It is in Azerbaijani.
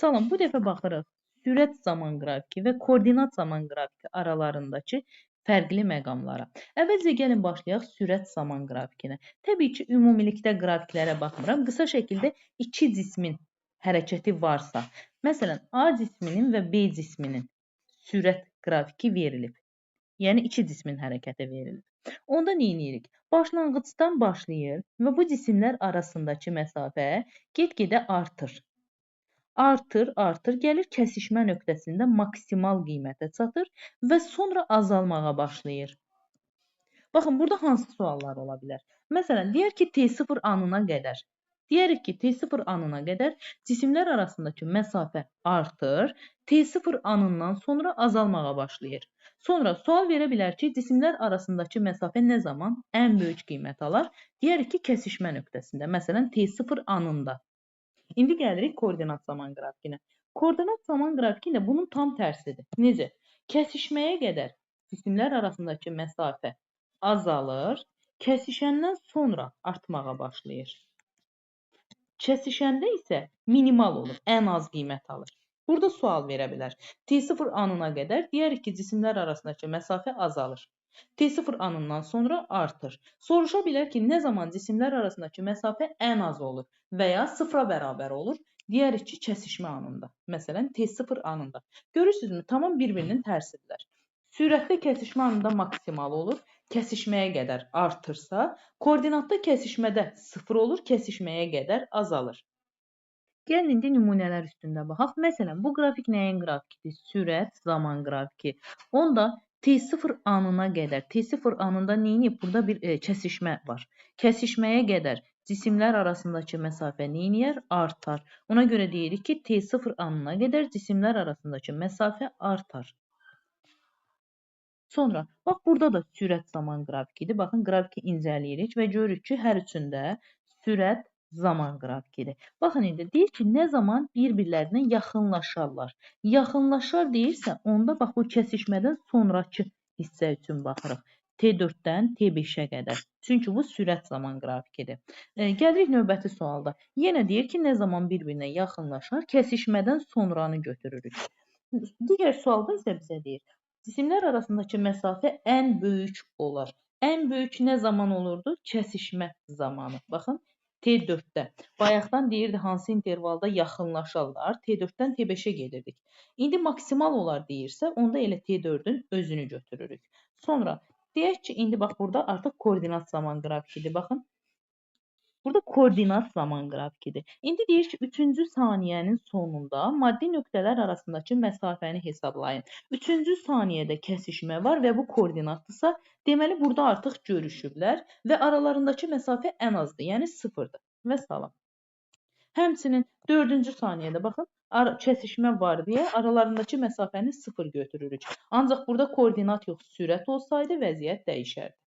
Salam, bu dəfə baxırıq sürət zaman qrafiki və koordinat zaman qrafiki aralarındakı fərqli məqamlara. Əvvəlcə gəlin başlayaq sürət zaman qrafikinə. Təbii ki, ümumilikdə qrafiklərə baxmıram. Qısa şəkildə iki cismin hərəkəti varsa, məsələn, A cisminin və B cisminin sürət qrafiki verilib. Yəni iki cismin hərəkəti verilib. Onda nə edirik? Başlanğıcdan başlayır və bu cisimlər arasındakı məsafə get-gedə artır. Artır, gəlir kəsişmə nöqtəsində maksimal qiymətə çatır və sonra azalmağa başlayır. Baxın, burada hansı suallar ola bilər? Məsələn, deyər ki, T0 anına qədər. Deyərik ki, T0 anına qədər cisimlər arasındakı məsafə artır, T0 anından sonra azalmağa başlayır. Sonra sual verə bilər ki, cisimlər arasındakı məsafə nə zaman ən böyük qiymət alır? Deyərik ki, kəsişmə nöqtəsində, məsələn, T0 anında. İndi gəlirik koordinat zaman qrafikinə. Koordinat zaman qrafiki də bunun tam tərsidir. Necə? Kəsişməyə qədər cisimlər arasındakı məsafə azalır, kəsişəndən sonra artmağa başlayır. Kəsişəndə isə minimal olur, ən az qiymət alır. Burada sual verə bilər. T0 anına qədər deyərik ki, cisimlər arasındakı məsafə azalır. T0 anından sonra artır. Soruşa bilər ki, nə zaman cisimlər arasındakı məsafə ən az olur və ya sıfıra bərabər olur? Deyərik ki, kəsişmə anında. Məsələn, T0 anında. Görürsünüzmü? Tamam bir-birinin tərsidirlər. Sürətdə kəsişmə anında maksimal olur. Kəsişməyə qədər artırsa, koordinatda kəsişmədə sıfır olur, kəsişməyə qədər azalır. Gəlin indi nümunələr üstündə baxaq. Məsələn, bu qrafik nəyin qrafikidir? Sürət zaman qrafiki. Onda T0 anına qədər, T0 anında neyini? Burada bir kəsişmə var. Kəsişməyə qədər cisimlər arasındakı məsafə neyiniyər? Artar. Ona görə deyirik ki, T0 anına qədər cisimlər arasındakı məsafə artar. Sonra, bax burada da sürət zaman qrafikidir. Baxın, qrafiki incələyirik və görürük ki, hər üçündə sürət zaman qrafikidir. Baxın indi deyir ki, nə zaman bir-birlərinə yaxınlaşarlar. Yaxınlaşar deyirsə, onda bax bu kəsişmədən sonrakı hissə üçün baxırıq. T4-dən T5-ə qədər. Çünki bu sürət zaman qrafikidir. Gəlirik növbəti sualda. Yenə deyir ki, nə zaman bir-birinə yaxınlaşar, kəsişmədən sonranı götürürük. Digər sualda isə bizə deyir, cisimlər arasındakı məsafə ən böyük olar. Ən böyük nə zaman olurdu? Kəsişmə zamanı. Baxın, T4-də. Bayaqdan deyirdi hansı intervalda yaxınlaşarlar. T4-dən T5-ə gedirdik. İndi maksimal olar deyirsə, onda elə T4-ün özünü götürürük. Sonra deyək ki, indi bax burada artıq koordinat zaman qrafikidir. Baxın. Burada koordinat zaman qrafikidir. İndi deyir ki, 3-cü saniyənin sonunda maddi nöqtələr arasındakı məsafəni hesablayın. 3-cü saniyədə kəsişmə var və bu koordinatdırsa, deməli burada artıq görüşüblər və aralarındakı məsafə ən azdır, yəni sıfırdır. Və salam. Həmçinin 4-cü saniyədə baxın, kəsişmə var deyə aralarındakı məsafəni sıfır götürürük. Ancaq burada koordinat yox, sürət olsaydı vəziyyət dəyişərdi.